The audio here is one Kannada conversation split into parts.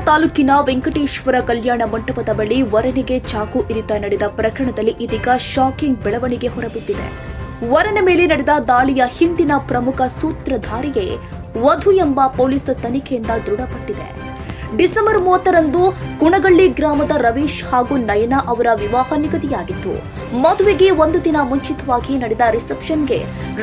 ತಾಲೂಕಿನ ವೆಂಕಟೇಶ್ವರ ಕಲ್ಯಾಣ ಮಂಟಪದ ಬಳಿ ವರನಿಗೆ ಚಾಕು ಇರಿತ ನಡೆದ ಪ್ರಕರಣದಲ್ಲಿ ಇದೀಗ ಶಾಕಿಂಗ್ ಬೆಳವಣಿಗೆ ಹೊರಬಿದ್ದಿದೆ. ವರನ ಮೇಲೆ ನಡೆದ ದಾಳಿಯ ಹಿಂದಿನ ಪ್ರಮುಖ ಸೂತ್ರಧಾರಿಗೆ ವಧು ಎಂಬ ಪೊಲೀಸ್ ತನಿಖೆಯಿಂದ ದೃಢಪಟ್ಟಿದೆ. ಡಿಸೆಂಬರ್ 30ರಂದು ಕುಣಗಳ್ಳಿ ಗ್ರಾಮದ ರವೀಶ್ ಹಾಗೂ ನಯನಾ ಅವರ ವಿವಾಹ ನಿಗದಿಯಾಗಿತ್ತು. ಮದುವೆಗೆ ಒಂದು ದಿನ ಮುಂಚಿತವಾಗಿ ನಡೆದ ರಿಸೆಪ್ಷನ್ಗೆ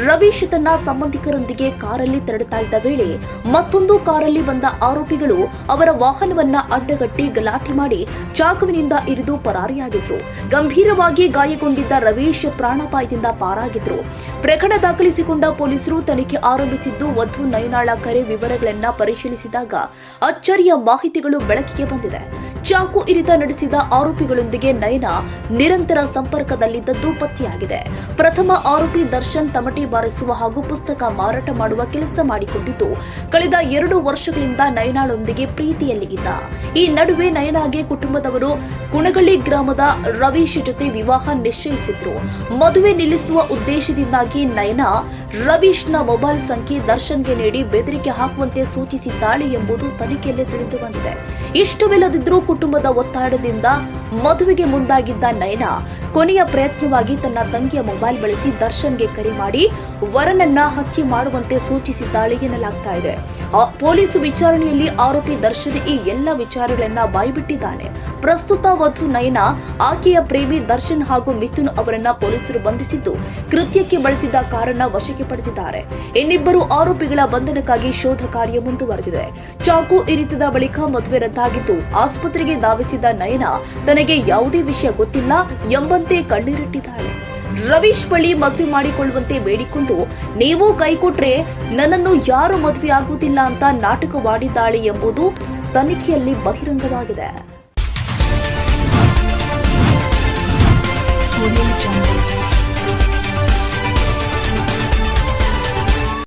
ರವೀಶ್ ತನ್ನ ಸಂಬಂಧಿಕರೊಂದಿಗೆ ಕಾರಲ್ಲಿ ತೆರಳುತ್ತಾ ಇದ್ದ ವೇಳೆ ಮತ್ತೊಂದು ಕಾರಲ್ಲಿ ಬಂದ ಆರೋಪಿಗಳು ಅವರ ವಾಹನವನ್ನ ಅಡ್ಡಗಟ್ಟಿ ಗಲಾಟೆ ಮಾಡಿ ಚಾಕುವಿನಿಂದ ಇರಿದು ಪರಾರಿಯಾಗಿದ್ರು. ಗಂಭೀರವಾಗಿ ಗಾಯಗೊಂಡಿದ್ದ ರವೀಶ್ ಪ್ರಾಣಾಪಾಯದಿಂದ ಪಾರಾಗಿದ್ರು. ಪ್ರಕರಣ ದಾಖಲಿಸಿಕೊಂಡ ಪೊಲೀಸರು ತನಿಖೆ ಆರಂಭಿಸಿದ್ದು, ವಧು ನಯನಾಳ ಕರೆ ವಿವರಗಳನ್ನ ಪರಿಶೀಲಿಸಿದಾಗ ಅಚ್ಚರಿಯ ಮಾಹಿತಿಗಳು ಬೆಳಕಿಗೆ ಬಂದಿದೆ. ಚಾಕು ಇರಿತ ನಡೆಸಿದ ಆರೋಪಿಗಳೊಂದಿಗೆ ನಯನಾ ನಿರಂತರ ಸಂಪರ್ಕದಲ್ಲಿದ್ದದ್ದು ಪತ್ತೆಯಾಗಿದೆ. ಪ್ರಥಮ ಆರೋಪಿ ದರ್ಶನ್ ತಮಟೆ ಬಾರಿಸುವ ಹಾಗೂ ಪುಸ್ತಕ ಮಾರಾಟ ಮಾಡುವ ಕೆಲಸ ಮಾಡಿಕೊಂಡಿದ್ದು, ಕಳೆದ 2 ವರ್ಷಗಳಿಂದ ನಯನಾಳೊಂದಿಗೆ ಪ್ರೀತಿಯಲ್ಲಿ ಇದ್ದ. ಈ ನಡುವೆ ನಯನಾಗೆ ಕುಟುಂಬದವರು ಕುಣಗಳ್ಳಿ ಗ್ರಾಮದ ರವೀಶ್ ಜೊತೆ ವಿವಾಹ ನಿಶ್ಚಯಿಸಿದ್ರು. ಮದುವೆ ನಿಲ್ಲಿಸುವ ಉದ್ದೇಶದಿಂದಾಗಿ ನಯನಾ ರವೀಶ್ನ ಮೊಬೈಲ್ ಸಂಖ್ಯೆ ದರ್ಶನ್ಗೆ ನೀಡಿ ಬೆದರಿಕೆ ಹಾಕುವಂತೆ ಸೂಚಿಸಿದ್ದಾಳೆ ಎಂಬುದು ತನಿಖೆಯಲ್ಲಿ ತಿಳಿದು ಬಂದಿದೆ. ಇಷ್ಟವಿಲ್ಲದಿದ್ದರೂ ಕುಟುಂಬದ ಒತ್ತಡದಿಂದ ಮದುವೆಗೆ ಮುಂದಾಗಿದ್ದ ನಯನಾ ಕೊನೆಯ ಪ್ರಯತ್ನವಾಗಿ ತನ್ನ ತಂಗಿಯ ಮೊಬೈಲ್ ಬಳಸಿ ದರ್ಶನ್ಗೆ ಕರೆ ಮಾಡಿ ವರನನ್ನ ಹತ್ಯೆ ಮಾಡುವಂತೆ ಸೂಚಿಸಿದ್ದಾಳೆ ಎನ್ನಲಾಗ್ತಾ ಇದೆ. ಪೊಲೀಸ್ ವಿಚಾರಣೆಯಲ್ಲಿ ಆರೋಪಿ ದರ್ಶನ್ ಈ ಎಲ್ಲ ವಿಚಾರಗಳನ್ನ ಬಾಯ್ಬಿಟ್ಟಿದ್ದಾನೆ. ಪ್ರಸ್ತುತ ವಧು ನಯನಾ ಆಕೆಯ ಪ್ರೇಮಿ ದರ್ಶನ್ ಹಾಗೂ ಮಿಥುನ್ ಅವರನ್ನ ಪೊಲೀಸರು ಬಂಧಿಸಿದ್ದು, ಕೃತ್ಯಕ್ಕೆ ಬಳಸಿದ ಕಾರನ್ನ ವಶಕ್ಕೆ ಪಡೆದಿದ್ದಾರೆ. ಇನ್ನಿಬ್ಬರು ಆರೋಪಿಗಳ ಬಂಧನಕ್ಕಾಗಿ ಶೋಧ ಕಾರ್ಯ ಮುಂದುವರೆದಿದೆ. ಚಾಕು ಇರಿತದ ಬಳಿಕ ಮದುವೆ ರದ್ದಾಗಿದ್ದು, ಆಸ್ಪತ್ರೆಗೆ ಧಾವಿಸಿದ ನಯನಾ ತನಗೆ ಯಾವುದೇ ವಿಷಯ ಗೊತ್ತಿಲ್ಲ ಎಂಬಂತೆ ಕಣ್ಣೀರಿಟ್ಟಿದ್ದಾಳೆ. ರವೀಶ್ ಬಳಿ ಮದುವೆ ಮಾಡಿಕೊಳ್ಳುವಂತೆ ಬೇಡಿಕೊಂಡು, ನೀವು ಕೈಕೊಟ್ರೆ ನನ್ನನ್ನು ಯಾರು ಮದುವೆ ಆಗುವುದಿಲ್ಲ ಅಂತ ನಾಟಕವಾಡಿದ್ದಾಳೆ ಎಂಬುದು ತನಿಖೆಯಲ್ಲಿ ಬಹಿರಂಗವಾಗಿದೆ.